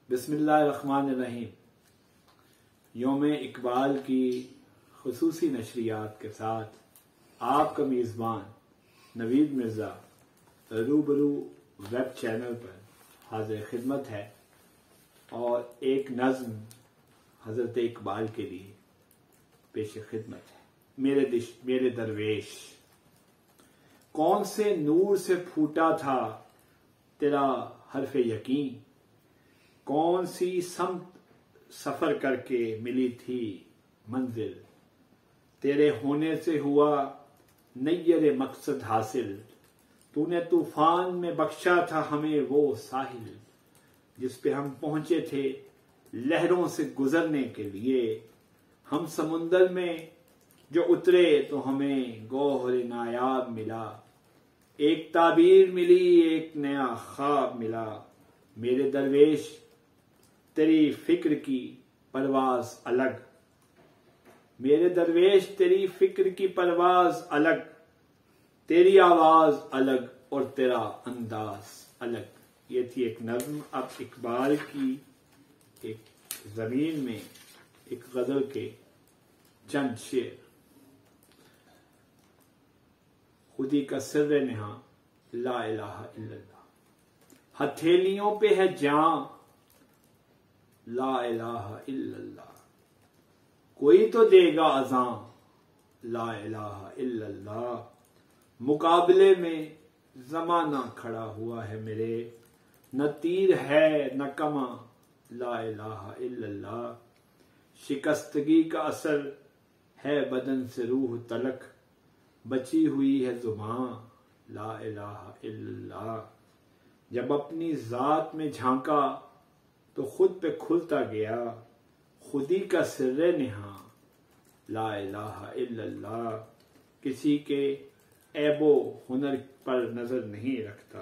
बिस्मिल्लाहिर्रहमानिर्रहीम। यौम इकबाल की खुसूसी नशरियात के साथ आपका मेज़बान नवीद मिर्ज़ा रूबरू वेब चैनल पर हाजिर खिदमत है और एक नज़्म हज़रत इकबाल के लिए पेश खिदमत है। मेरे दरवेश, कौन से नूर से फूटा था तेरा हर्फ यकीन, कौन सी समत सफर करके मिली थी मंजिल, तेरे होने से हुआ नैयर मकसद हासिल, तूने तूफान में बख्शा था हमें वो साहिल जिस पे हम पहुंचे थे लहरों से गुजरने के लिए। हम समुंदर में जो उतरे तो हमें गौहर नायाब मिला, एक ताबीर मिली, एक नया ख्वाब मिला। मेरे दरवेश, तेरी फिक्र की परवाज अलग, मेरे दरवेश तेरी फिक्र की परवाज अलग, तेरी आवाज अलग और तेरा अंदाज अलग। ये थी एक नज़्म। अब इकबाल की एक जमीन में एक गजल के चंद शेर। खुदी का सिर्र निहा ला इलाहा इल्लल्लाह, हथेलियों पे है जान ला इलाहा इल्लल्लाह, कोई तो देगा अज़ां ला इलाहा इल्लल्लाह, मुकाबले में जमाना खड़ा हुआ है मेरे, न तीर है न कमा ला इलाहा इल्लल्लाह, शिकस्तगी का असर है बदन से रूह तलक, बची हुई है जुबां ला इलाहा इल्लल्लाह। जब अपनी जात में झांका तो खुद पे खुलता गया, खुदी का सिर्रे निहा ला इलाहा इल्लल्लाह, किसी के ऐबो हुनर पर नजर नहीं रखता,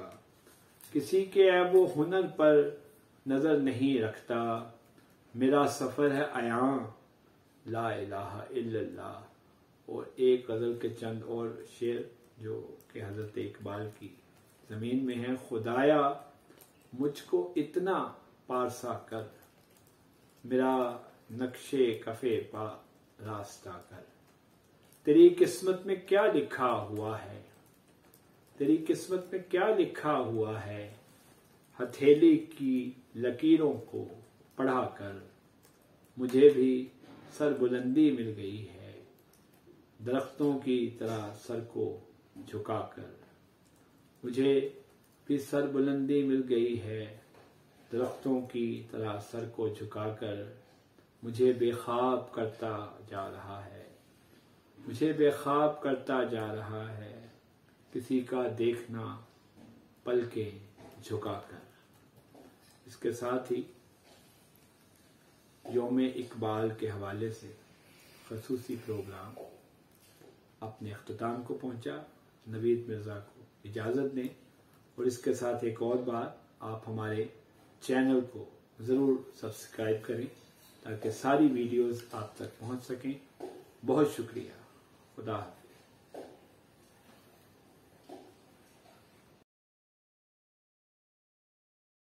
किसी के ऐबो हुनर पर नजर नहीं रखता, मेरा सफर है आयां ला इलाहा इल्लल्लाह। और एक गजल के चंद और शेर जो कि हजरत इकबाल की जमीन में है। खुदाया मुझको इतना पारसा कर, मेरा नक्शे कफे पा रास्ता कर, तेरी किस्मत में क्या लिखा हुआ है, तेरी किस्मत में क्या लिखा हुआ है, हथेली की लकीरों को पढ़ा कर मुझे भी सरबुलंदी मिल गई है, दरख्तों की तरह सर को झुकाकर मुझे भी सरबुलंदी मिल गई है, दरख्तों की तरह सर को झुकाकर मुझे बेख्वाब करता जा रहा है, मुझे बेख्वाब करता जा रहा है, किसी का देखना पलकें झुकाकर। इसके साथ ही यौम इकबाल के हवाले से खसूसी प्रोग्राम अपने अख्ताम को पहुंचा। नवीद मिर्ज़ा को इजाज़त दें और इसके साथ एक और बात, आप हमारे चैनल को ज़रूर सब्सक्राइब करें ताकि सारी वीडियोस आप तक पहुंच सकें। बहुत शुक्रिया। खुदा हाफ़िज़।